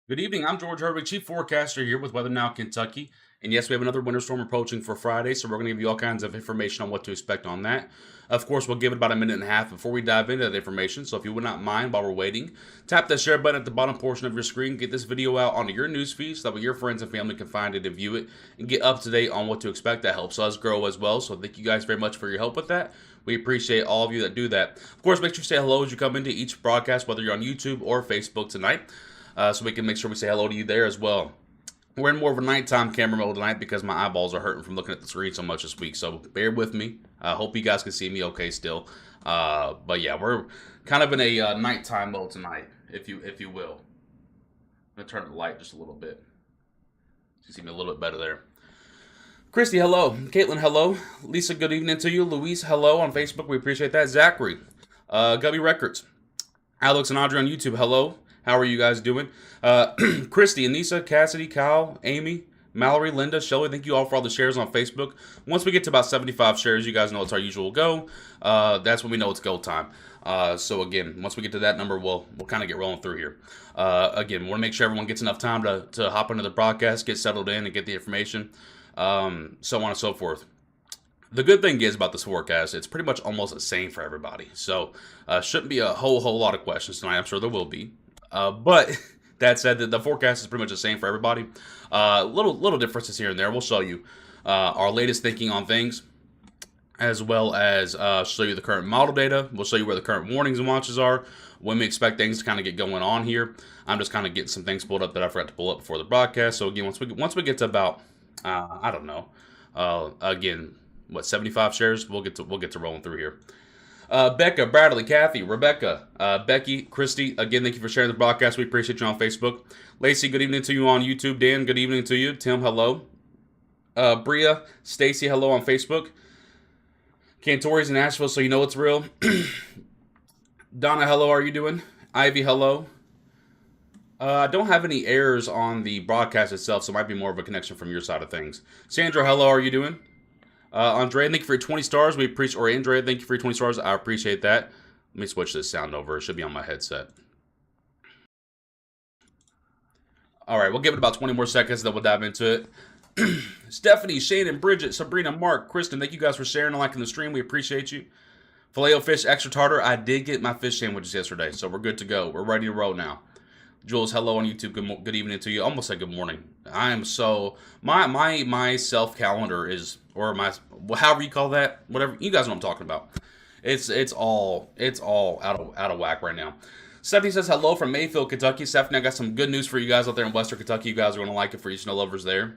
Good evening. I'm George Herbig, Chief Forecaster here with Weather Now Kentucky. And yes, we have another winter storm approaching for Friday, so we're going to give you all kinds of information on what to expect on that. Of course, we'll give it about a minute and a half before we dive into that information. So if you would not mind while we're waiting, tap that share button at the bottom portion of your screen. Get this video out onto your news feed so that way your friends and family can find it and view it and get up to date on what to expect. That helps us grow as well. So thank you guys very much for your help with that. We appreciate all of you that do that. Of course, make sure you say hello as you come into each broadcast, whether you're on YouTube or Facebook tonight. So we can make sure we say hello to you there as well. We're in more of a nighttime camera mode tonight because my eyeballs are hurting from looking at the screen so much this week. So bear with me. I hope you guys can see me okay still. But yeah, we're kind of in a nighttime mode tonight, if you will. I'm gonna turn the light just a little bit. You see me a little bit better there. Christy, hello. Caitlin, hello. Lisa, good evening to you. Louise, hello on Facebook. We appreciate that. Zachary, Gubby Records. Alex and Audrey on YouTube, hello. How are you guys doing? Christy, Anissa, Cassidy, Kyle, Amy, Mallory, Linda, Shelly, thank you all for all the shares on Facebook. Once we get to about 75 shares, you guys know it's our usual go. That's when we know it's go time. So again, once we get to that number, we'll kind of get rolling through here. Again, we want to make sure everyone gets enough time to hop into the broadcast, get settled in, and get the information, so on and so forth. The good thing is about this forecast, it's pretty much almost the same for everybody. So shouldn't be a whole lot of questions tonight. I'm sure there will be. But that said, the forecast is pretty much the same for everybody. Little differences here and there. We'll show you our latest thinking on things, as well as show you the current model data. We'll show you where the current warnings and watches are, when we expect things to kind of get going on here. I'm just kind of getting some things pulled up that I forgot to pull up before the broadcast. So again, once we get to about I don't know, again, what, 75 shares, we'll get to rolling through here. Becca, Bradley, Kathy, Rebecca, Becky, Christy, again, thank you for sharing the broadcast. We appreciate you on Facebook. Lacey, good evening to you on YouTube. Dan, good evening to you. Tim, hello. Bria, Stacy, hello on Facebook. Cantori's in Nashville, so you know it's real. Donna, hello, how are you doing? Ivy, hello. I don't have any errors on the broadcast itself, so it might be more of a connection from your side of things. Sandra, hello, how are you doing? Andrea, thank you for your 20 stars. We appreciate, or Andrea, thank you for your 20 stars. I appreciate that. Let me switch this sound over. It should be on my headset. All right, we'll give it about 20 more seconds, then we'll dive into it. Stephanie, Shannon, Bridget, Sabrina, Mark, Kristen, thank you guys for sharing and liking the stream. We appreciate you. Filet-O-Fish, extra tartar. I did get my fish sandwiches yesterday, so we're good to go. We're ready to roll now. Jules, hello on YouTube. Good evening to you. Almost said good morning. I am so my self calendar is, or my, however you call that, whatever, you guys know what I'm talking about. It's all out of whack right now. Stephanie says hello from Mayfield, Kentucky. Stephanie, I got some good news for you guys out there in Western Kentucky. You guys are going to like it for you snow lovers there.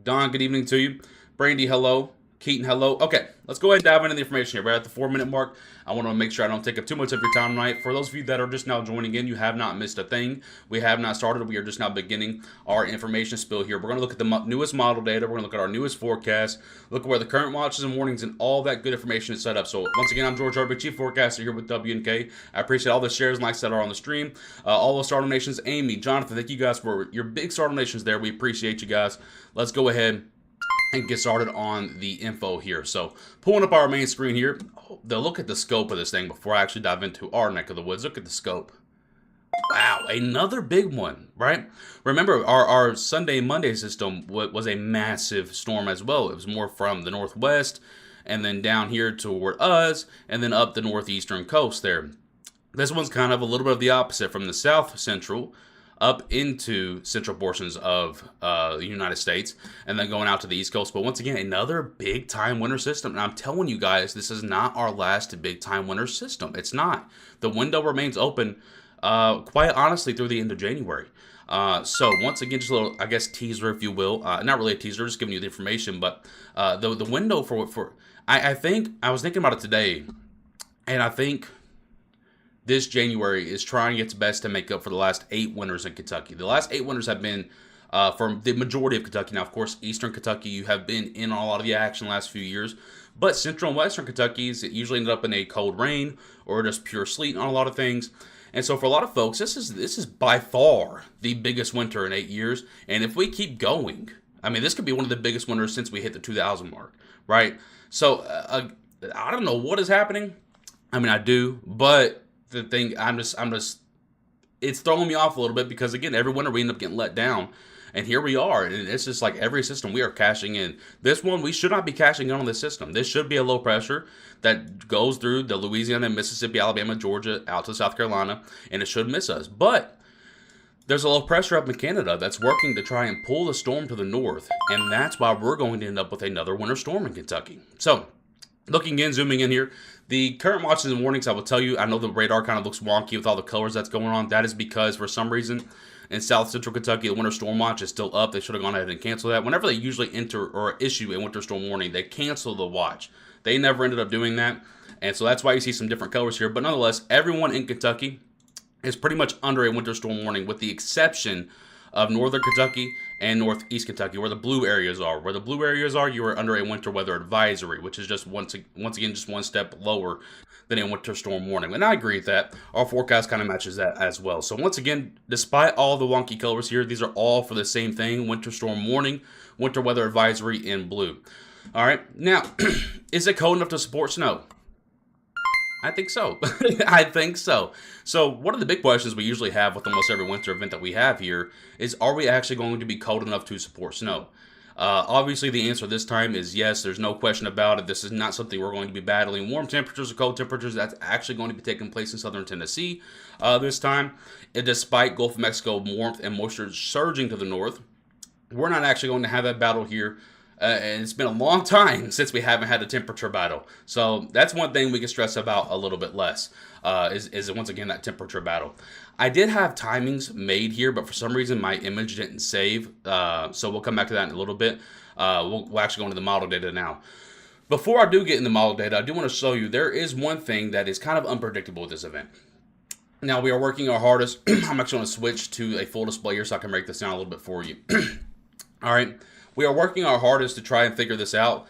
Don, good evening to you. Brandy, hello. Keaton, hello. Okay, let's go ahead and dive into the information here. We're at the 4-minute mark. I want to make sure I don't take up too much of your time tonight. For those of you that are just now joining in, you have not missed a thing. We have not started. We are just now beginning our information spill here. We're going to look at the newest model data. We're going to look at our newest forecast, look at where the current watches and warnings and all that good information is set up. So once again, I'm George Herbig, Chief Forecaster here with WNK. I appreciate all the shares and likes that are on the stream. All those Stardom Nations, Amy, Jonathan, thank you guys for your big Stardom Nations there. We appreciate you guys. Let's go ahead and get started on the info here. So pulling up our main screen here, look at the scope of this thing before I actually dive into our neck of the woods. Look at the scope. Wow, another big one, right? Remember, our Sunday-Monday system was a massive storm as well. It was more from the northwest and then down here toward us and then up the northeastern coast there. This one's kind of a little bit of the opposite, from the south central up into central portions of the United States, and then going out to the East Coast. But once again, another big-time winter system. And I'm telling you guys, this is not our last big-time winter system. It's not. The window remains open, quite honestly, through the end of January. So once again, just a little, I guess, teaser, if you will. Not really a teaser, just giving you the information. But the window for I think, I was thinking about it today, and I think this January is trying its best to make up for the last 8 winters in Kentucky. The last 8 winters have been from the majority of Kentucky. Now, of course, Eastern Kentucky, you have been in a lot of the action the last few years. But Central and Western Kentucky's, it usually ended up in a cold rain or just pure sleet on a lot of things. And so for a lot of folks, this is by far the biggest winter in 8 years. And if we keep going, I mean, this could be one of the biggest winters since we hit the 2000 mark, right? So I don't know what is happening. I mean, I do, but the thing, I'm just it's throwing me off a little bit because, again, every winter we end up getting let down. And here we are, and it's just like every system we are cashing in. This one, we should not be cashing in on this system. This should be a low pressure that goes through the Louisiana, Mississippi, Alabama, Georgia, out to South Carolina, and it should miss us. But there's a low pressure up in Canada that's working to try and pull the storm to the north, and that's why we're going to end up with another winter storm in Kentucky. So, looking in, zooming in here, the current watches and warnings, I will tell you, I know the radar kind of looks wonky with all the colors that's going on. That is because, for some reason, in South Central Kentucky, the winter storm watch is still up. They should have gone ahead and canceled that. Whenever they usually enter or issue a winter storm warning, they cancel the watch. They never ended up doing that, and so that's why you see some different colors here. But nonetheless, everyone in Kentucky is pretty much under a winter storm warning, with the exception of northern Kentucky and northeast Kentucky, where the blue areas are. Where the blue areas are, you are under a winter weather advisory, which is just once again just one step lower than a winter storm warning. And I agree with that. Our forecast kind of matches that as well. So once again, despite all the wonky colors here, these are all for the same thing: winter storm warning, winter weather advisory in blue. All right, now, is it cold enough to support snow? I think so. I think so. So one of the big questions we usually have with almost every winter event that we have here is, are we actually going to be cold enough to support snow? Obviously, the answer this time is yes. There's no question about it. This is not something we're going to be battling. Warm temperatures or cold temperatures, that's actually going to be taking place in southern Tennessee this time. And despite Gulf of Mexico warmth and moisture surging to the north, we're not actually going to have that battle here. And it's been a long time since we haven't had a temperature battle. So that's one thing we can stress about a little bit less, is once again that temperature battle. I did have timings made here, but for some reason my image didn't save. So we'll come back to that in a little bit. We'll actually go into the model data now. Before I do get in the model data, I do want to show you there is one thing that is kind of unpredictable with this event. Now, we are working our hardest. I'm actually going to switch to a full display here so I can break this down a little bit for you. All right. We are working our hardest to try and figure this out.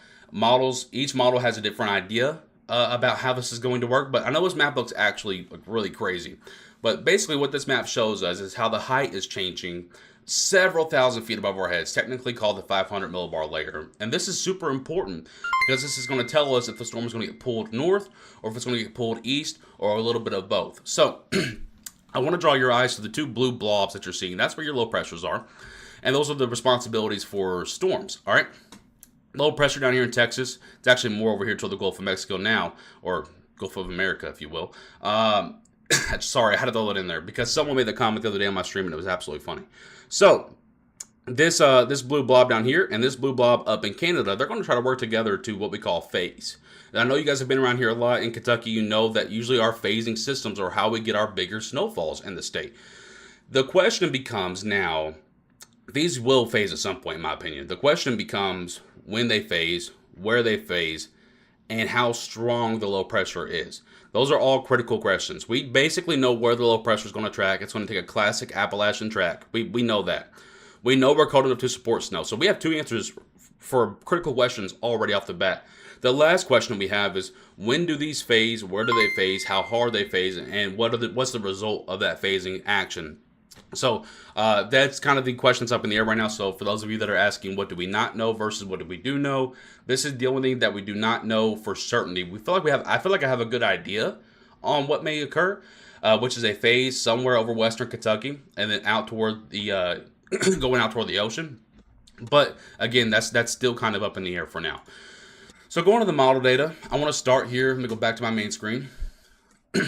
Each model has a different idea about how this is going to work, but I know this map looks actually really crazy. But basically what this map shows us is how the height is changing several thousand feet above our heads, technically called the 500 millibar layer. And this is super important because this is going to tell us if the storm is going to get pulled north or if it's going to get pulled east or a little bit of both. So I want to draw your eyes to the two blue blobs that you're seeing. That's where your low pressures are. And those are the responsibilities for storms, all right? Low pressure down here in Texas. It's actually more over here toward the Gulf of Mexico now, or Gulf of America, if you will. Sorry, I had to throw that in there because someone made the comment the other day on my stream, and it was absolutely funny. So, this blue blob down here and this blue blob up in Canada, they're going to try to work together to what we call phase. And I know you guys have been around here a lot in Kentucky. You know that usually our phasing systems are how we get our bigger snowfalls in the state. The question becomes now, these will phase at some point, in my opinion. The question becomes when they phase, where they phase, and how strong the low pressure is. Those are all critical questions. We basically know where the low pressure is going to track. It's going to take a classic Appalachian track. We know that. We know we're cold enough to support snow. So we have two answers for critical questions already off the bat. The last question we have is, when do these phase, where do they phase, how hard they phase, and what's the result of that phasing action? So that's kind of the questions up in the air right now. So for those of you that are asking, what do we not know versus what do we do know? This is the only thing that we do not know for certainty. I feel like I have a good idea on what may occur, which is a phase somewhere over western Kentucky and then out toward the going out toward the ocean. But again, that's still kind of up in the air for now. So going to the model data, I want to start here. Let me go back to my main screen.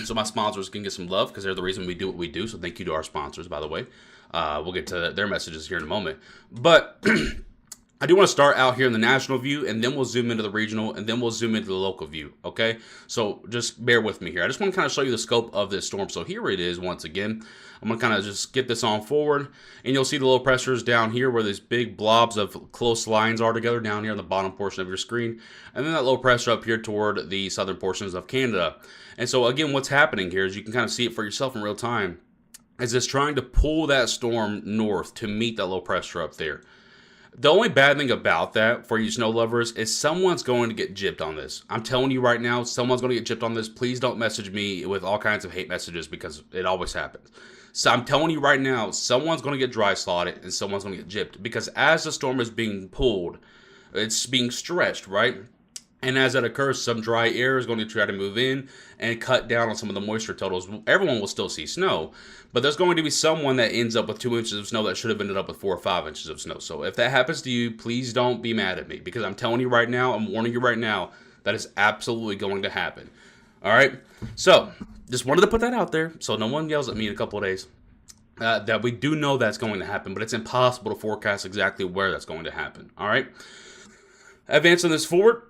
So my sponsors can get some love because they're the reason we do what we do. So thank you to our sponsors, by the way. We'll get to their messages here in a moment. But I do want to start out here in the national view, and then we'll zoom into the regional, and then we'll zoom into the local view, okay? So just bear with me here. I just want to kind of show you the scope of this storm. So here it is once again. I'm going to kind of just get this on forward, and you'll see the low pressures down here where these big blobs of close lines are together down here on the bottom portion of your screen, and then that low pressure up here toward the southern portions of Canada. And so again, what's happening here is you can kind of see it for yourself in real time, is it's trying to pull that storm north to meet that low pressure up there. The only bad thing about that for you snow lovers is someone's going to get gypped on this. I'm telling you right now, someone's going to get gypped on this. Please don't message me with all kinds of hate messages because it always happens. So I'm telling you right now, someone's going to get dry slotted and someone's going to get gypped because as the storm is being pulled, it's being stretched, right? And as that occurs, some dry air is going to try to move in and cut down on some of the moisture totals. Everyone will still see snow, but there's going to be someone that ends up with 2 inches of snow that should have ended up with 4 or 5 inches of snow. So if that happens to you, please don't be mad at me, because I'm telling you right now, I'm warning you right now, that is absolutely going to happen. All right? So just wanted to put that out there so no one yells at me in a couple of days. That we do know that's going to happen, but it's impossible to forecast exactly where that's going to happen. All right? Advancing this forward,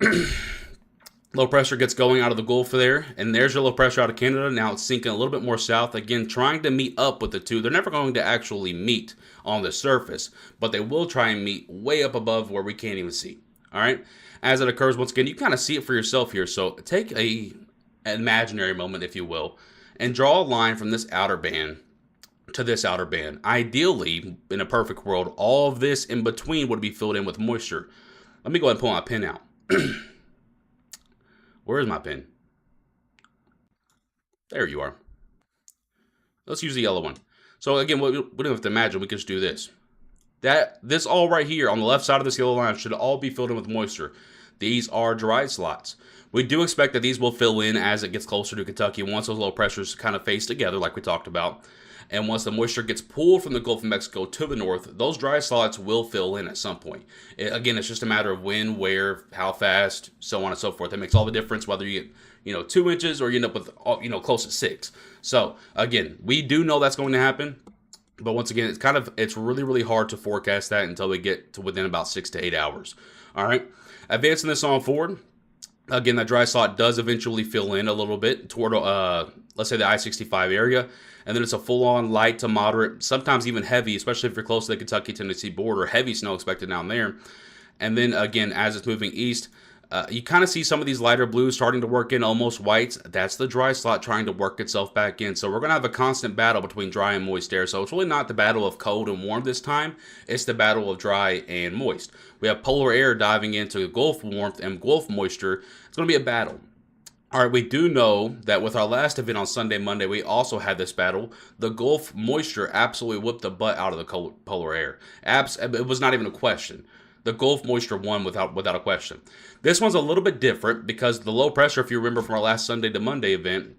low pressure gets going out of the Gulf there, and there's your low pressure out of Canada. Now it's sinking a little bit more south, again, trying to meet up with the two. They're never going to actually meet on the surface, but they will try and meet way up above where we can't even see. All right? As it occurs, once again, you kind of see it for yourself here. So take an imaginary moment, if you will, and draw a line from this outer band to this outer band. Ideally, in a perfect world, all of this in between would be filled in with moisture. Let me go ahead and pull my pen out. Where is my pen? There you are. Let's use the yellow one. So again, we don't have to imagine. We can just do this. This all right here on the left side of this yellow line should all be filled in with moisture. These are dry slots. We do expect that these will fill in as it gets closer to Kentucky once those low pressures kind of face together like we talked about. And once the moisture gets pulled from the Gulf of Mexico to the north, those dry slots will fill in at some point. Again, it's just a matter of when, where, how fast, so on and so forth. It makes all the difference whether you get 2 inches or you end up with close to 6. So again, we do know that's going to happen. But once again, it's really, really hard to forecast that until we get to within about 6 to 8 hours. All right, advancing this on forward. Again, that dry slot does eventually fill in a little bit toward, let's say, the I-65 area. And then it's a full-on light to moderate, sometimes even heavy, especially if you're close to the Kentucky-Tennessee border. Heavy snow expected down there. And then, again, as it's moving east, you kind of see some of these lighter blues starting to work in, almost whites. That's the dry slot trying to work itself back in. So we're going to have a constant battle between dry and moist air. So it's really not the battle of cold and warm this time. It's the battle of dry and moist. We have polar air diving into Gulf warmth and Gulf moisture. It's going to be a battle. All right, we do know that with our last event on Sunday, Monday, we also had this battle. The Gulf moisture absolutely whipped the butt out of the polar air. It was not even a question. The Gulf moisture won without a question. This one's a little bit different because the low pressure, if you remember from our last Sunday to Monday event,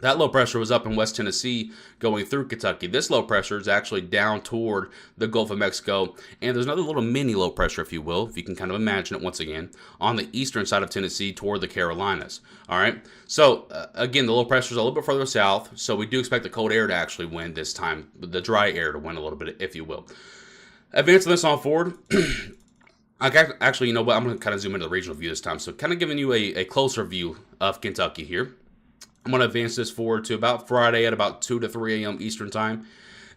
that low pressure was up in West Tennessee going through Kentucky. This low pressure is actually down toward the Gulf of Mexico. And there's another little mini low pressure, if you will, if you can kind of imagine it once again, on the eastern side of Tennessee toward the Carolinas. All right. So, again, the low pressure is a little bit further south. So we do expect the cold air to actually win this time, the dry air to win a little bit, if you will. Advancing this on forward. Actually, you know what? I'm going to kind of zoom into the regional view this time. So kind of giving you a closer view of Kentucky here. I'm going to advance this forward to about Friday at about 2 to 3 a.m. Eastern time.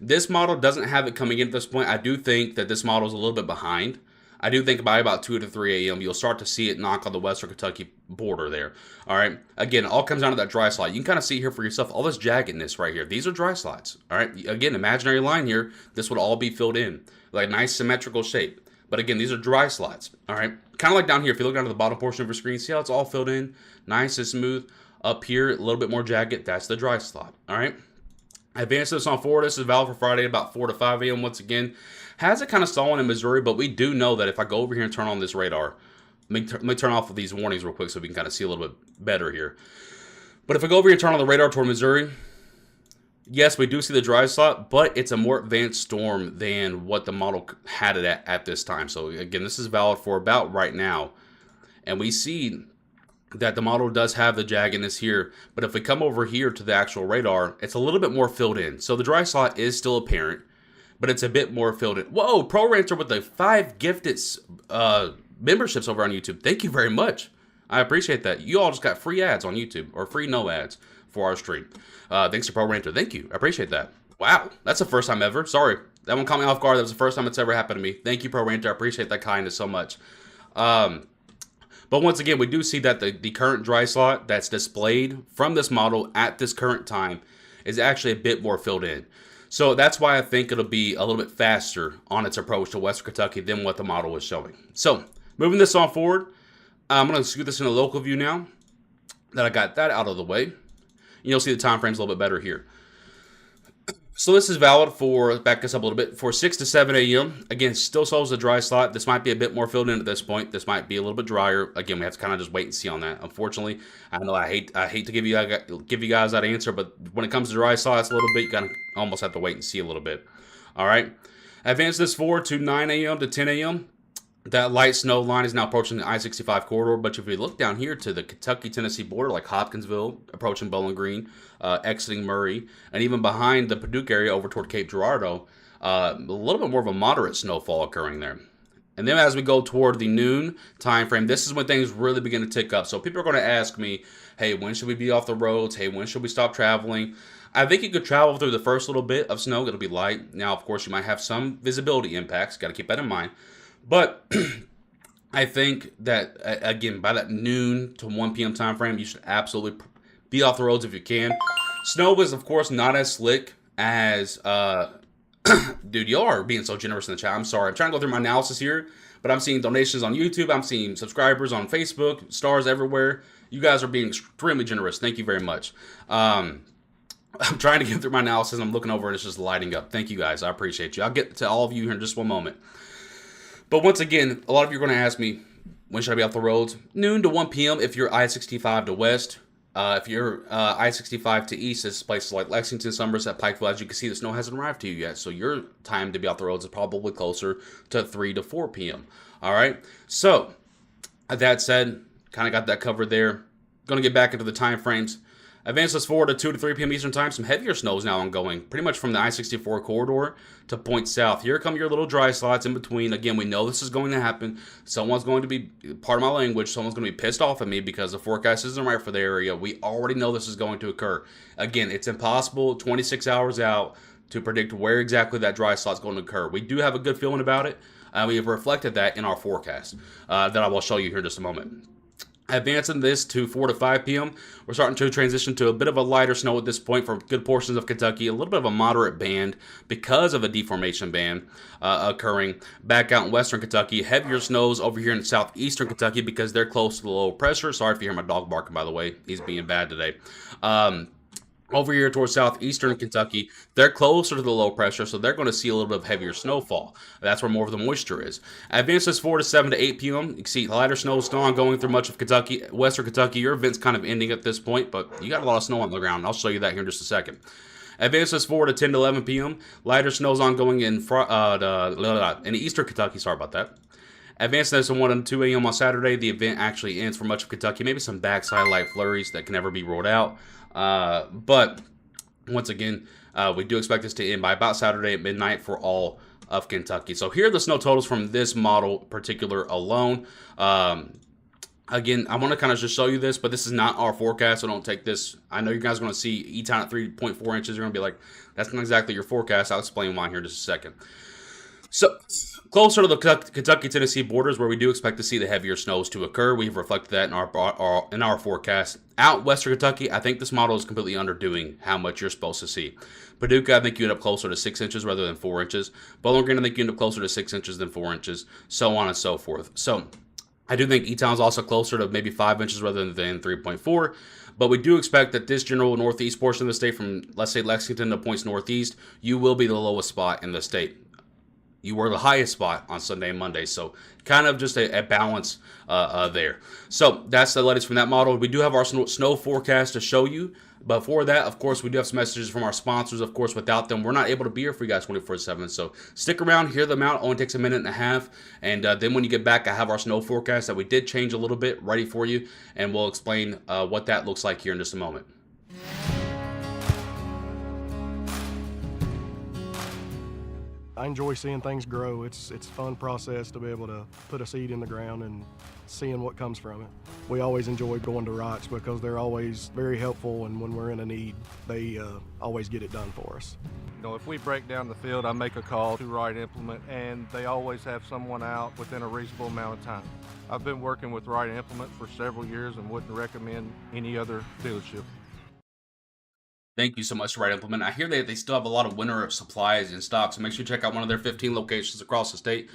This model doesn't have it coming in at this point. I do think that this model is a little bit behind. I do think by about 2 to 3 a.m. you'll start to see it knock on the western Kentucky border there. All right. Again, it all comes down to that dry slot. You can kind of see here for yourself all this jaggedness right here. These are dry slots. All right. Again, imaginary line here. This would all be filled in. Like a nice symmetrical shape. But again, these are dry slots. All right. Kind of like down here. If you look down to the bottom portion of your screen, see how it's all filled in? Nice and smooth. Up here, a little bit more jagged. That's the dry slot. All right. Advance this on forward. This is valid for Friday about 4 to 5 a.m. once again. Has it kind of stalling in Missouri, but we do know that if I go over here and turn on this radar, let me turn off these warnings real quick so we can kind of see a little bit better here. But if I go over here and turn on the radar toward Missouri, yes, we do see the dry slot, but it's a more advanced storm than what the model had it at this time. So again, this is valid for about right now. And we see that the model does have the jaggedness here, but if we come over here to the actual radar, it's a little bit more filled in. So the dry slot is still apparent, but it's a bit more filled in. Whoa, Pro Rancher with the 5 gifted memberships over on YouTube. Thank you very much. I appreciate that. You all just got free ads on YouTube, or free no ads for our stream. Thanks to Pro Rancher. Thank you. I appreciate that. Wow, that's the first time ever. Sorry, that one caught me off guard. That was the first time it's ever happened to me. Thank you, Pro Rancher. I appreciate that kindness so much. But once again, we do see that the current dry slot that's displayed from this model at this current time is actually a bit more filled in. So that's why I think it'll be a little bit faster on its approach to Western Kentucky than what the model is showing. So moving this on forward, I'm going to scoot this in a local view now that I got that out of the way. You'll see the time frames a little bit better here. So this is valid for, back us up a little bit, for 6 to 7 a.m. Again, still shows a dry slot. This might be a bit more filled in at this point. This might be a little bit drier. Again, we have to kind of just wait and see on that. Unfortunately, I know I hate to give you guys that answer, but when it comes to dry slots a little bit, you kind of almost have to wait and see a little bit. All right. Advance this forward to 9 a.m. to 10 a.m. That light snow line is now approaching the I-65 corridor, but if we look down here to the Kentucky-Tennessee border, like Hopkinsville, approaching Bowling Green, exiting Murray, and even behind the Paducah area over toward Cape Girardeau, a little bit more of a moderate snowfall occurring there. And then as we go toward the noon time frame, this is when things really begin to tick up. So people are going to ask me, hey, when should we be off the roads? Hey, when should we stop traveling? I think you could travel through the first little bit of snow. It'll be light. Now, of course, you might have some visibility impacts. Got to keep that in mind. But I think that, again, by that noon to 1 p.m. time frame, you should absolutely be off the roads if you can. Snow is, of course, not as slick as... dude, y'all are being so generous in the chat. I'm sorry. I'm trying to go through my analysis here, but I'm seeing donations on YouTube. I'm seeing subscribers on Facebook, stars everywhere. You guys are being extremely generous. Thank you very much. I'm trying to get through my analysis, and I'm looking over, and it's just lighting up. Thank you, guys. I appreciate you. I'll get to all of you here in just one moment. But once again, a lot of you are going to ask me, when should I be off the roads? Noon to 1 p.m. if you're I-65 to west. If you're I-65 to east, it's places like Lexington, Somerset, Pikeville. As you can see, the snow hasn't arrived to you yet. So your time to be off the roads is probably closer to 3 to 4 p.m. All right? So, that said, kind of got that covered there. Going to get back into the time frames. Advance us forward to 2 to 3 p.m. Eastern Time. Some heavier snow is now ongoing, pretty much from the I-64 corridor to point south. Here come your little dry slots in between. Again, we know this is going to happen. Someone's going to be, part of my language, someone's going to be pissed off at me because the forecast isn't right for the area. We already know this is going to occur. Again, it's impossible 26 hours out to predict where exactly that dry slot is going to occur. We do have a good feeling about it. We have reflected that in our forecast that I will show you here in just a moment. Advancing this to 4 to 5 p.m., we're starting to transition to a bit of a lighter snow at this point for good portions of Kentucky, a little bit of a moderate band because of a deformation band occurring back out in western Kentucky. Heavier snows over here in southeastern Kentucky because they're close to the low pressure. Sorry if you hear my dog barking, by the way. He's being bad today. Over here towards southeastern Kentucky, they're closer to the low pressure, so they're going to see a little bit of heavier snowfall. That's where more of the moisture is. Advances 4 to 7 to 8 p.m. You can see lighter snow still ongoing through much of Kentucky. Western Kentucky, your event's kind of ending at this point, but you got a lot of snow on the ground. I'll show you that here in just a second. Advances 4 to 10 to 11 p.m. Lighter snow's ongoing in eastern Kentucky. Sorry about that. Advancing to 1 and 2 a.m. on Saturday, the event actually ends for much of Kentucky. Maybe some backside light flurries that can never be ruled out. But once again, we do expect this to end by about Saturday at midnight for all of Kentucky. So here are the snow totals from this model particular alone. Again, I want to kind of just show you this, but this is not our forecast, so don't take this. I know you guys are going to see E-Town at 3.4 inches. You're going to be like, that's not exactly your forecast. I'll explain why here in just a second. So, closer to the Kentucky-Tennessee borders, where we do expect to see the heavier snows to occur, we've reflected that in our forecast. Out western Kentucky, I think this model is completely underdoing how much you're supposed to see. Paducah, I think you end up closer to 6 inches rather than 4 inches. Bowling Green, I think you end up closer to 6 inches than 4 inches, so on and so forth. So, I do think E-Town is also closer to maybe 5 inches rather than 3.4. But we do expect that this general northeast portion of the state, from, let's say, Lexington to points northeast, you will be the lowest spot in the state. You were the highest spot on Sunday and Monday, so kind of just a balance there. So that's the latest from that model. We do have our snow forecast to show you. Before that, of course, we do have some messages from our sponsors. Of course, without them, we're not able to be here for you guys 24/7. So stick around, hear them out. Only takes a minute and a half. And then when you get back, I have our snow forecast that we did change a little bit ready for you. And we'll explain what that looks like here in just a moment. I enjoy seeing things grow. It's a fun process to be able to put a seed in the ground and seeing what comes from it. We always enjoy going to ROTS because they're always very helpful, and when we're in a need, they always get it done for us. You know, if we break down the field, I make a call to Right Implement, and they always have someone out within a reasonable amount of time. I've been working with Right Implement for several years and wouldn't recommend any other dealership. Thank you so much to Right Implement. I hear that they still have a lot of winter supplies in stock, so make sure you check out one of their 15 locations across the state.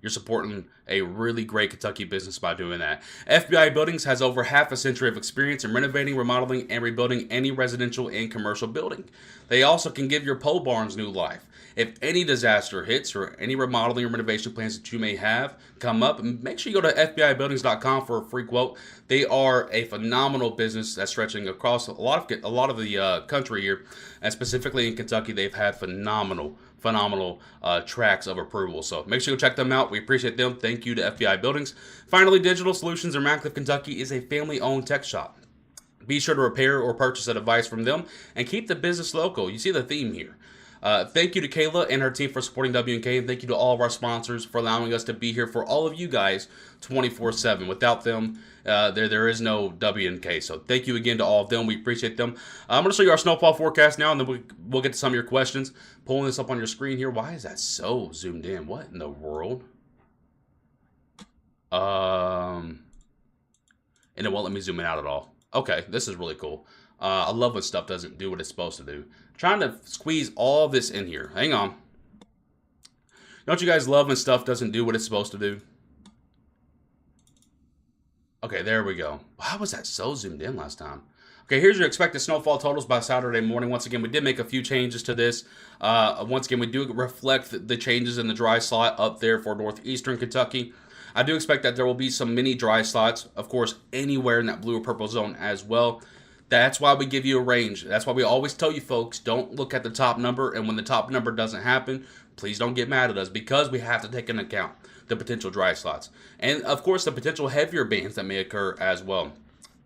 you're supporting a really great Kentucky business by doing that. FBI Buildings has over half a century of experience in renovating, remodeling, and rebuilding any residential and commercial building. They also can give your pole barns new life. If any disaster hits or any remodeling or renovation plans that you may have come up, make sure you go to FBIbuildings.com for a free quote. They are a phenomenal business that's stretching across a lot of the country here, and specifically in Kentucky, they've had phenomenal tracks of approval. So make sure you check them out. We appreciate them. Thank you to FBI Buildings. Finally, Digital Solutions in Radcliffe, Kentucky is a family-owned tech shop. Be sure to repair or purchase a device from them and keep the business local. You see the theme here. Thank you to Kayla and her team for supporting W&K, and thank you to all of our sponsors for allowing us to be here for all of you guys 24/7. Without them, there is no W&K. So thank you again to all of them. We appreciate them. I'm going to show you our snowfall forecast now, and then we'll get to some of your questions. Pulling this up on your screen here. Why is that so zoomed in? What in the world? And it won't let me zoom in out at all. Okay, this is really cool. I love when stuff doesn't do what it's supposed to do. Trying to squeeze all this in here. Hang on. Don't you guys love when stuff doesn't do what it's supposed to do? Okay, there we go. Why was that so zoomed in last time? Okay, here's your expected snowfall totals by Saturday morning. Once again, we did make a few changes to this. Once again, we do reflect the changes in the dry slot up there for northeastern Kentucky. I do expect that there will be some mini dry slots, of course, anywhere in that blue or purple zone as well. That's why we give you a range. That's why we always tell you folks, don't look at the top number, and when the top number doesn't happen, please don't get mad at us, because we have to take into account the potential dry slots. And, of course, the potential heavier bands that may occur as well.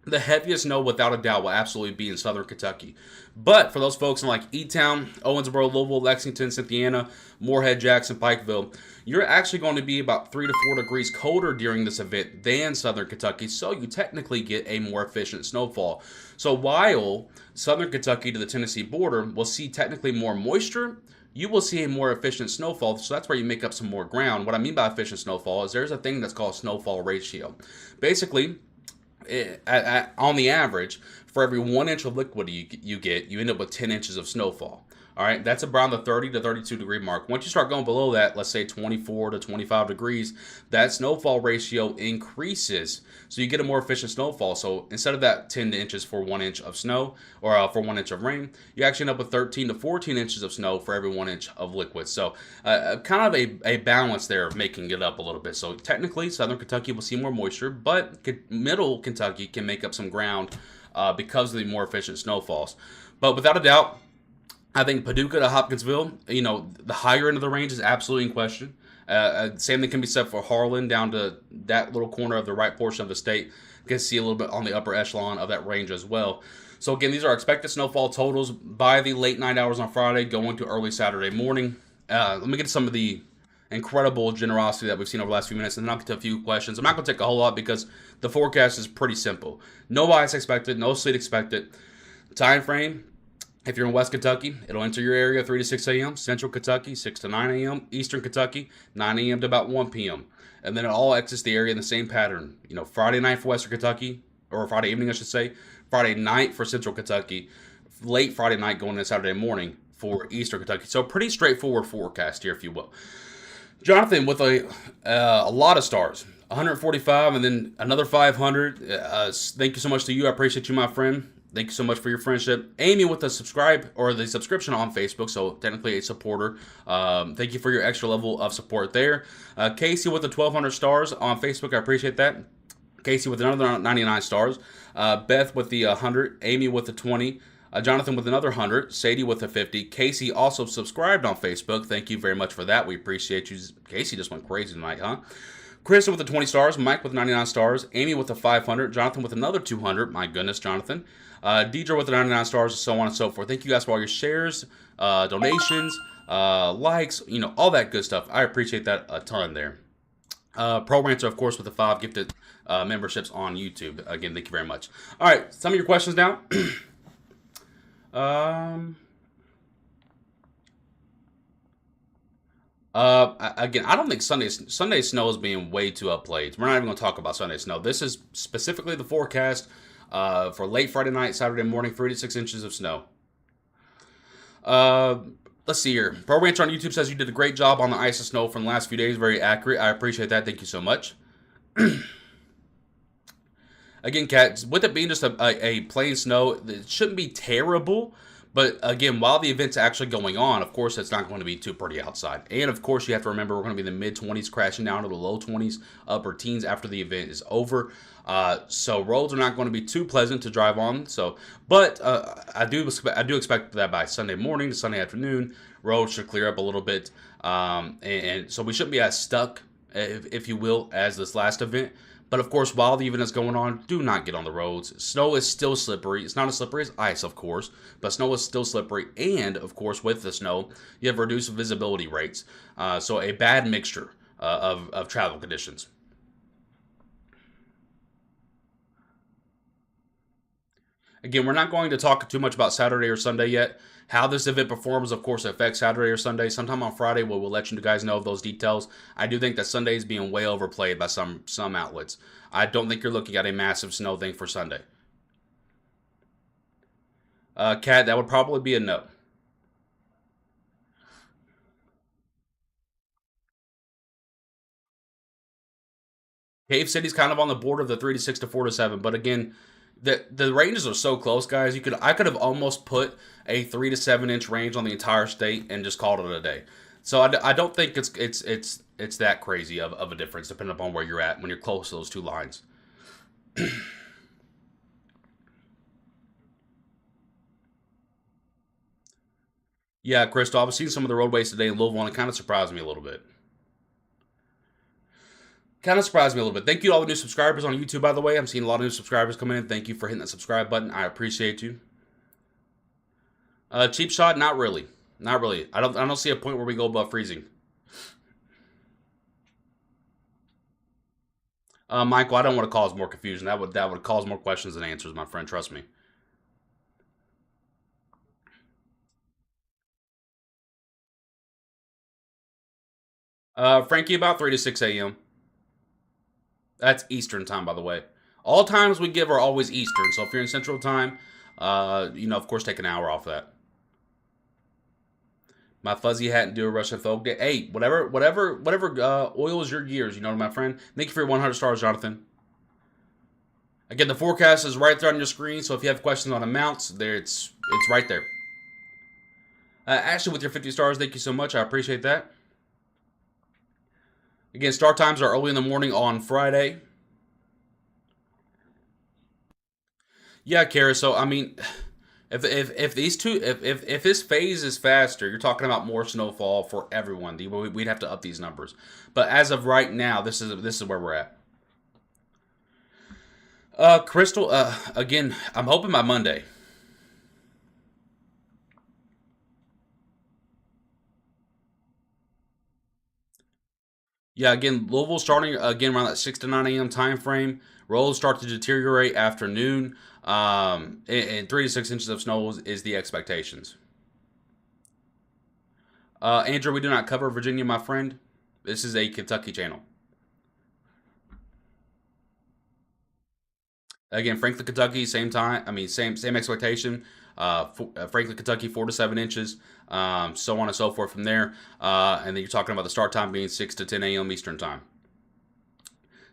The heaviest snow, without a doubt, will absolutely be in southern Kentucky. But for those folks in like E-Town, Owensboro, Louisville, Lexington, Cynthiana, Moorhead, Jackson, Pikeville, you're actually going to be about 3 to 4 degrees colder during this event than southern Kentucky, so you technically get a more efficient snowfall. So while southern Kentucky to the Tennessee border will see technically more moisture, you will see a more efficient snowfall, so that's where you make up some more ground. What I mean by efficient snowfall is there's a thing that's called snowfall ratio. Basically, on the average, for every 1 inch of liquid you get, you end up with 10 inches of snowfall. All right, that's around the 30 to 32 degree mark. Once you start going below that, let's say 24 to 25 degrees, that snowfall ratio increases. So you get a more efficient snowfall. So instead of that 10 inches for 1 inch of snow, or for 1 inch of rain, you actually end up with 13 to 14 inches of snow for every 1 inch of liquid. So kind of a balance there of making it up a little bit. So technically, southern Kentucky will see more moisture, but middle Kentucky can make up some ground because of the more efficient snowfalls. But without a doubt, I think Paducah to Hopkinsville, the higher end of the range is absolutely in question. Same thing can be said for Harlan down to that little corner of the right portion of the state. You can see a little bit on the upper echelon of that range as well. So again, these are expected snowfall totals by the late night hours on Friday going to early Saturday morning. Let me get to some of the incredible generosity that we've seen over the last few minutes, and then I'll get to a few questions. I'm not going to take a whole lot because the forecast is pretty simple. No ice expected, no sleet expected. Time frame. If you're in West Kentucky, it'll enter your area 3 to 6 a.m. Central Kentucky, 6 to 9 a.m. Eastern Kentucky, 9 a.m. to about 1 p.m. And then it all exits the area in the same pattern. Friday night for Western Kentucky, or Friday evening, I should say. Friday night for Central Kentucky. Late Friday night going into Saturday morning for Eastern Kentucky. So pretty straightforward forecast here, if you will. Jonathan with a lot of stars. 145 and then another 500. Thank you so much to you. I appreciate you, my friend. Thank you so much for your friendship. Amy with the subscription on Facebook, so technically a supporter. Thank you for your extra level of support there. Casey with the 1,200 stars on Facebook. I appreciate that. Casey with another 99 stars. Beth with the 100. Amy with the 20. Jonathan with another 100. Sadie with the 50. Casey also subscribed on Facebook. Thank you very much for that. We appreciate you. Casey just went crazy tonight, huh? Kristen with the 20 stars. Mike with 99 stars. Amy with the 500. Jonathan with another 200. My goodness, Jonathan. Deidre with the 99 stars, and so on and so forth. Thank you guys for all your shares, donations, likes, all that good stuff. I appreciate that a ton there. Pro Rancher, of course, with the 5 gifted memberships on YouTube. Again, thank you very much. All right, some of your questions now. Again, I don't think Sunday snow is being way too upplayed. We're not even going to talk about Sunday snow. This is specifically the forecast for late Friday night, Saturday morning, 3 to 6 inches of snow. Let's see here. Pro Rancher on YouTube says you did a great job on the ice and snow from the last few days. Very accurate. I appreciate that. Thank you so much. Again, Kat, with it being just a plain snow, it shouldn't be terrible. But again, while the event's actually going on, of course, it's not going to be too pretty outside. And of course, you have to remember we're going to be in the mid-20s, crashing down to the low 20s, upper teens after the event is over. So roads are not going to be too pleasant to drive on. But I do expect that by Sunday morning to Sunday afternoon, roads should clear up a little bit, and so we shouldn't be as stuck, if you will, as this last event. But of course, while the event is going on, do not get on the roads. Snow is still slippery. It's not as slippery as ice, of course, but snow is still slippery. And of course, with the snow, you have reduced visibility rates. So a bad mixture of travel conditions. Again, we're not going to talk too much about Saturday or Sunday yet. How this event performs, of course, affects Saturday or Sunday. Sometime on Friday, we'll let you guys know of those details. I do think that Sunday is being way overplayed by some outlets. I don't think you're looking at a massive snow thing for Sunday. Kat, that would probably be a no. Cave City's kind of on the border of the 3 to 6 to 4 to 7, but again, the ranges are so close, guys. I could have almost put a 3 to 7 inch range on the entire state and just called it a day. So I don't think it's that crazy of a difference, depending upon where you're at when you're close to those two lines. Yeah, Crystal, I was seeing some of the roadways today in Louisville, and it kind of surprised me a little bit. Thank you to all the new subscribers on YouTube, by the way. I'm seeing a lot of new subscribers coming in. Thank you for hitting that subscribe button. I appreciate you. Cheap shot, not really. Not really. I don't see a point where we go above freezing. Michael, I don't want to cause more confusion. That would cause more questions than answers, my friend. Trust me. Frankie, about 3 to 6 a.m. That's Eastern time, by the way. All times we give are always Eastern. So if you're in Central time, of course, take an hour off that. My fuzzy hat and do a Russian folk day. Hey, whatever oils your gears, my friend. Thank you for your 100 stars, Jonathan. Again, the forecast is right there on your screen. So if you have questions on amounts, it's right there. Ashley, with your 50 stars, thank you so much. I appreciate that. Again, start times are early in the morning on Friday. Yeah, Kara. So I mean, if this phase is faster, you're talking about more snowfall for everyone. We'd have to up these numbers. But as of right now, this is where we're at. Crystal. Again, I'm hoping by Monday. Yeah, again, Louisville starting again around that 6 to 9 a.m. time frame. Roads start to deteriorate afternoon, and 3 to 6 inches of snow is the expectations. Andrew, we do not cover Virginia, my friend. This is a Kentucky channel. Again, Franklin, Kentucky, same time. I mean, same expectation. Franklin, Kentucky, 4 to 7 inches, so on and so forth from there. And then you're talking about the start time being 6 to 10 a.m. Eastern time.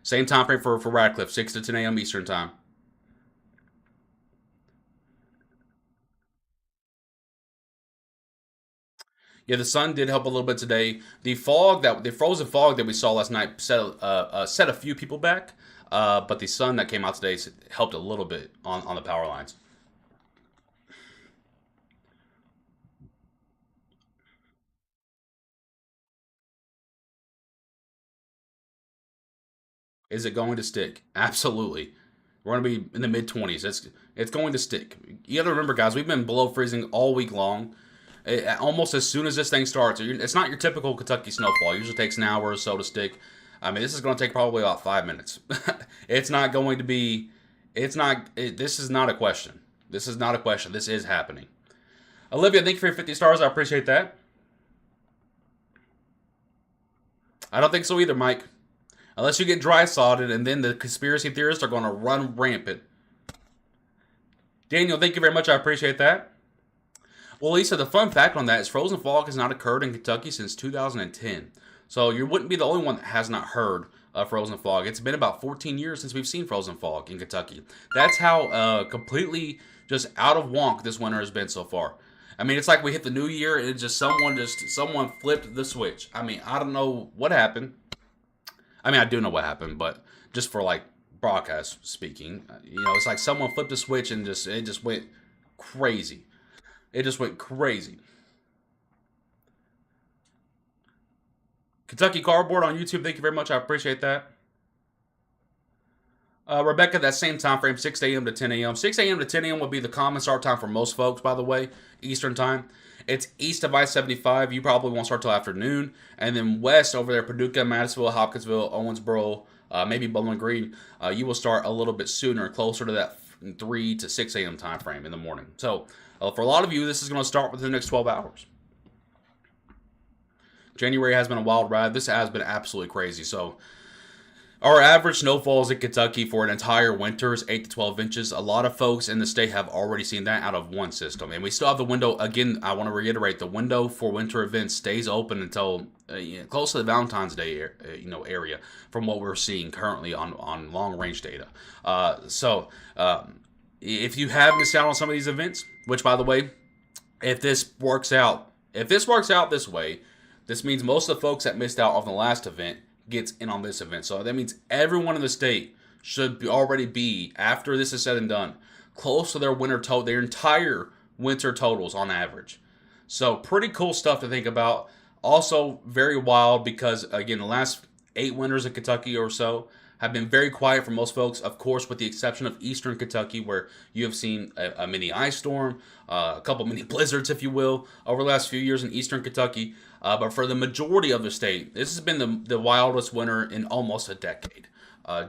Same time frame for Radcliffe, 6 to 10 a.m. Eastern time. Yeah, the sun did help a little bit today. The frozen fog that we saw last night set a few people back, but the sun that came out today helped a little bit on the power lines. Is it going to stick? Absolutely. We're going to be in the mid-20s. It's going to stick. You got to remember, guys, we've been below freezing all week long. Almost as soon as this thing starts. It's not your typical Kentucky snowfall. It usually takes an hour or so to stick. I mean, this is going to take probably about 5 minutes. It's not going to be... this is not a question. This is not a question. This is happening. Olivia, thank you for your 50 stars. I appreciate that. I don't think so either, Mike. Unless you get dry sodded, and then the conspiracy theorists are going to run rampant. Daniel, thank you very much. I appreciate that. Well, Lisa, the fun fact on that is frozen fog has not occurred in Kentucky since 2010. So you wouldn't be the only one that has not heard of frozen fog. It's been about 14 years since we've seen frozen fog in Kentucky. That's how completely just out of wonk this winter has been so far. I mean, it's like we hit the new year and someone flipped the switch. I mean, I don't know what happened. I mean, I do know what happened, but just for like broadcast speaking, it's like someone flipped a switch and it just went crazy. It just went crazy. Kentucky Cardboard on YouTube, thank you very much. I appreciate that. Rebecca, that same time frame, 6 a.m. to 10 a.m. 6 a.m. to 10 a.m. would be the common start time for most folks, by the way, Eastern time. It's east of I-75. You probably won't start till afternoon. And then west over there, Paducah, Madisonville, Hopkinsville, Owensboro, maybe Bowling Green, you will start a little bit sooner, closer to that 3 to 6 a.m. time frame in the morning. So for a lot of you, this is going to start within the next 12 hours. January has been a wild ride. This has been absolutely crazy. So our average snowfalls in Kentucky for an entire winter is 8 to 12 inches. A lot of folks in the state have already seen that out of one system. And we still have the window. Again, I want to reiterate, the window for winter events stays open until close to the Valentine's Day area from what we're seeing currently on long-range data. If you have missed out on some of these events, which, by the way, if this works out this way, this means most of the folks that missed out on the last event gets in on this event. So that means everyone in the state should already be, after this is said and done, close to their their entire winter totals on average. So pretty cool stuff to think about. Also very wild because, again, the last 8 winters in Kentucky or so have been very quiet for most folks, of course, with the exception of Eastern Kentucky, where you have seen a mini ice storm, a couple mini blizzards, if you will, over the last few years in Eastern Kentucky. But for the majority of the state, this has been the wildest winter in almost a decade.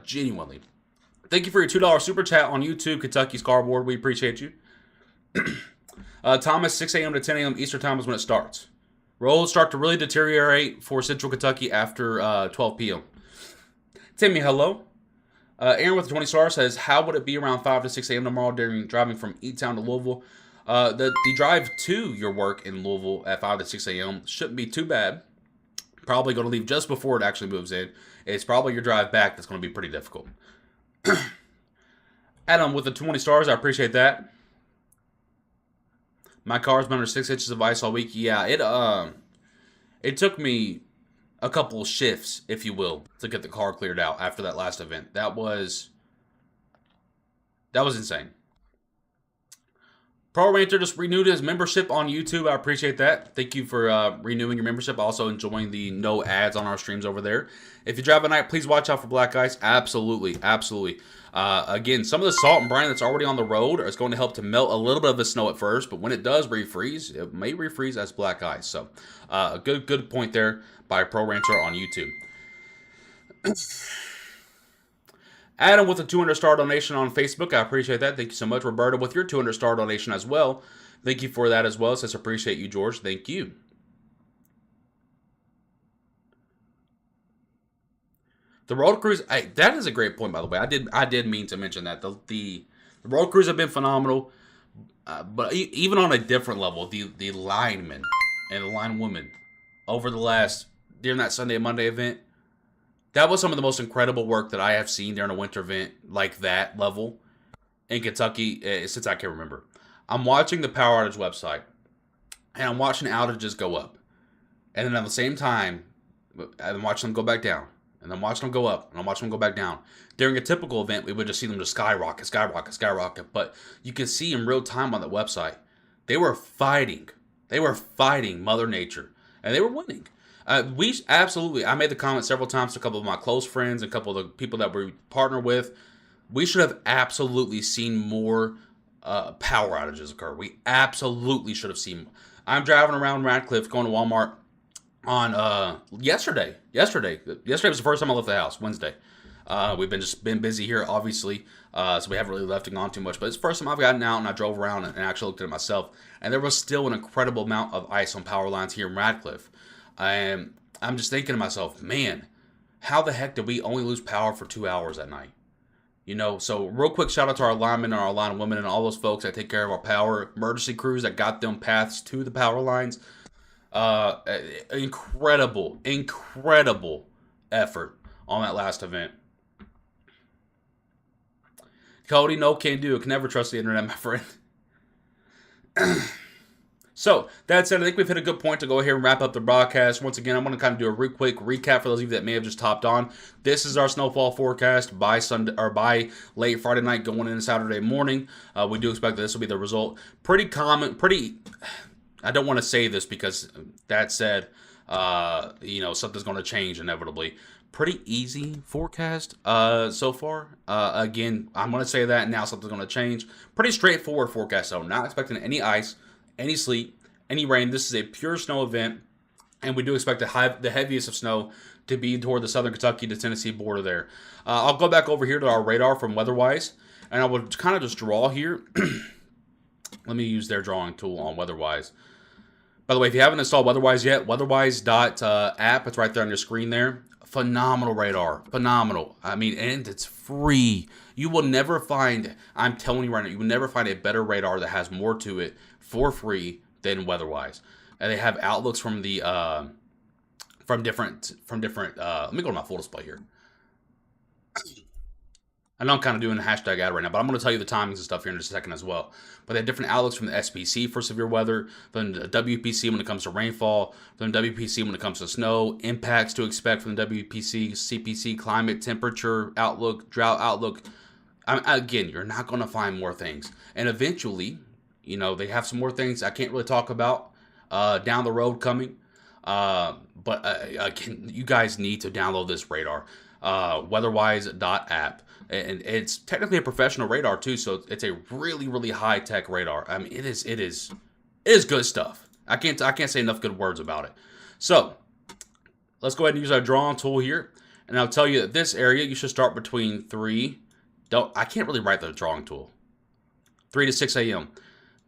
Genuinely. Thank you for your $2 super chat on YouTube, Kentucky's Cardboard. We appreciate you. Thomas, 6 a.m. to 10 a.m. Eastern time is when it starts. Roads start to really deteriorate for Central Kentucky after 12 p.m. Timmy, hello. Aaron with the 20 stars says, how would it be around 5 to 6 a.m. tomorrow during driving from E-Town to Louisville? The drive to your work in Louisville at 5 to 6 a.m. shouldn't be too bad. Probably going to leave just before it actually moves in. It's probably your drive back that's going to be pretty difficult. Adam with the 20 stars, I appreciate that. My car's been under 6 inches of ice all week. Yeah, it took me a couple of shifts, if you will, to get the car cleared out after that last event. That was insane. Pro Ranter just renewed his membership on YouTube. I appreciate that. Thank you for renewing your membership. Also enjoying the no ads on our streams over there. If you drive at night, please watch out for black ice. Absolutely, absolutely. Again, some of the salt and brine that's already on the road is going to help to melt a little bit of the snow at first, but when it does refreeze, it may refreeze as black ice. So, a good point there by Pro Rancher on YouTube. Adam with a 200-star donation on Facebook. I appreciate that. Thank you so much. Roberta with your 200-star donation as well. Thank you for that as well. It says appreciate you, George. Thank you. The road crews, that is a great point, by the way. I did mean to mention that. The road crews have been phenomenal. But even on a different level, the linemen and the linewomen during that Sunday and Monday event, that was some of the most incredible work that I have seen during a winter event like that level in Kentucky since I can remember. I'm watching the power outage website, and I'm watching outages go up. And then at the same time, I'm watching them go back down. And I'm watching them go up, and I'm watching them go back down. During a typical event, we would just see them just skyrocket. But you can see in real time on the website, they were fighting. They were fighting Mother Nature, and they were winning. I made the comment several times to a couple of my close friends and a couple of the people that we partner with. We should have absolutely seen more power outages occur. We absolutely should have seen more. I'm driving around Radcliffe going to Walmart on yesterday. Yesterday was the first time I left the house, Wednesday. We've been busy here, obviously, so we haven't really left and gone too much. But it's the first time I've gotten out and I drove around and actually looked at it myself. And there was still an incredible amount of ice on power lines here in Radcliffe. And I'm just thinking to myself, man, how the heck did we only lose power for 2 hours at night? You know, so real quick shout out to our linemen and our line women and all those folks that take care of our power emergency crews that got them paths to the power lines. Incredible effort on that last event. Cody, no, can't do it. Can never trust the internet, my friend. So, that said, I think we've hit a good point to go ahead and wrap up the broadcast. Once again, I'm going to kind of do a real quick recap for those of you that may have just hopped on. This is our snowfall forecast by Sunday or by late Friday night going into Saturday morning. We do expect that this will be the result. Pretty common, I don't want to say this because that said, something's going to change inevitably. Pretty easy forecast so far. Again, I'm going to say that now something's going to change. Pretty straightforward forecast though. Not expecting any ice, any sleet, any rain. This is a pure snow event, and we do expect the heaviest of snow to be toward the southern Kentucky to Tennessee border there. I'll go back over here to our radar from WeatherWise, and I will kind of just draw here. Let me use their drawing tool on WeatherWise. By the way, if you haven't installed WeatherWise yet, weatherwise.app, it's right there on your screen there. Phenomenal radar. Phenomenal. I mean, and it's free. You will never find, I'm telling you right now, you will never find a better radar that has more to it for free than WeatherWise. And they have outlooks from the from different let me go to my full display here. I know I'm kind of doing a hashtag ad right now, but I'm going to tell you the timings and stuff here in just a second as well. But they have different outlooks from the SPC for severe weather, from the WPC when it comes to rainfall, from the WPC when it comes to snow, impacts to expect from the WPC, CPC, climate, temperature outlook, drought outlook. Again, you're not going to find more things. And eventually, they have some more things I can't really talk about down the road coming. But again, you guys need to download this radar, weatherwise.app. And it's technically a professional radar too, so it's a really, really high tech radar. I mean, it is good stuff. I can't say enough good words about it. So let's go ahead and use our drawing tool here, and I'll tell you that this area you should start between 3. I can't really write the drawing tool. 3 to 6 a.m.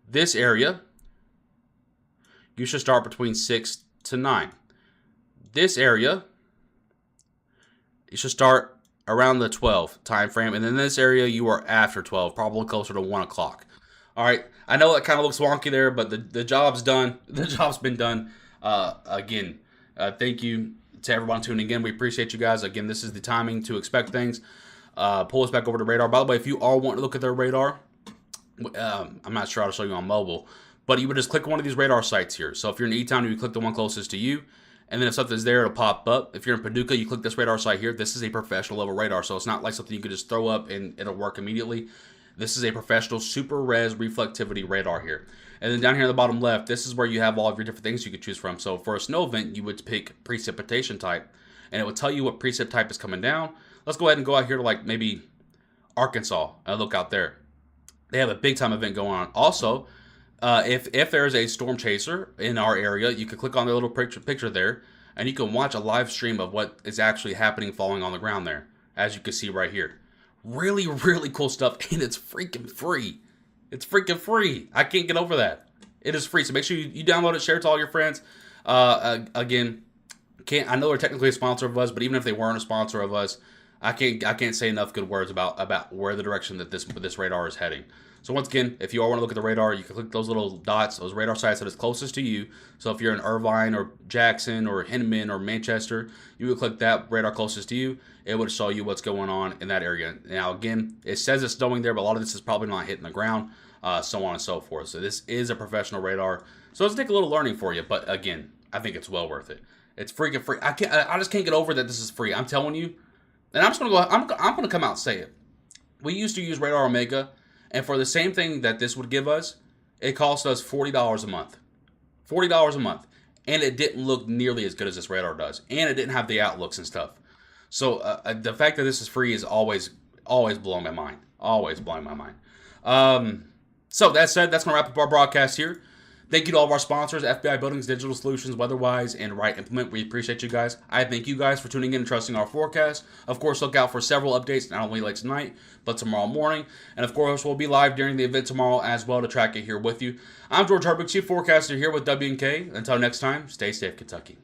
This area you should start between 6 to 9. This area you should start around the 12 time frame, and in this area you are after 12, probably closer to 1 o'clock. All right, I know it kind of looks wonky there, but the job's done. The job's been done. Again, thank you to everyone tuning in. We appreciate you guys. Again, this is the timing to expect things. Pull us back over to radar. By the way, if you are wanting to look at their radar, I'm not sure how to show you on mobile, but you would just click one of these radar sites here. So if you're in E-Town, you click the one closest to you. And then if something's there, it'll pop up. If you're in Paducah, you click this radar site here. This is a professional level radar, so it's not like something you could just throw up and it'll work immediately. This is a professional super res reflectivity radar here. And then down here in the bottom left, this is where you have all of your different things you could choose from. So for a snow event, you would pick precipitation type, and it would tell you what precip type is coming down. Let's go ahead and go out here to like maybe Arkansas and look out there. They have a big time event going on. Also, if there's a storm chaser in our area, you can click on the little picture there, and you can watch a live stream of what is actually happening falling on the ground there, as you can see right here. Really, really cool stuff, and it's freaking free. It's freaking free. I can't get over that. It is free, so make sure you download it, share it to all your friends. Again, I know they're technically a sponsor of us, but even if they weren't a sponsor of us, I can't say enough good words about where the direction that this radar is heading. So once again, if you all want to look at the radar, you can click those little dots, those radar sites that is closest to you. So if you're in Irvine or Jackson or Hinman or Manchester, you would click that radar closest to you. It would show you what's going on in that area. Now again, it says it's snowing there, but a lot of this is probably not hitting the ground, so on and so forth. So this is a professional radar. So let's take a little learning for you, but again, I think it's well worth it. It's freaking free. I just can't get over that this is free. I'm telling you, and I'm just gonna go. I'm gonna come out and say it. We used to use Radar Omega, and for the same thing that this would give us, it cost us $40 a month. $40 a month. And it didn't look nearly as good as this radar does. And it didn't have the outlooks and stuff. So the fact that this is free is always blowing my mind. Always blowing my mind. So that said, that's going to wrap up our broadcast here. Thank you to all of our sponsors, FBI Buildings, Digital Solutions, WeatherWise, and Right Implement. We appreciate you guys. I thank you guys for tuning in and trusting our forecast. Of course, look out for several updates, not only like tonight, but tomorrow morning. And of course, we'll be live during the event tomorrow as well to track it here with you. I'm George Herbig, Chief Forecaster here with WNK. Until next time, stay safe, Kentucky.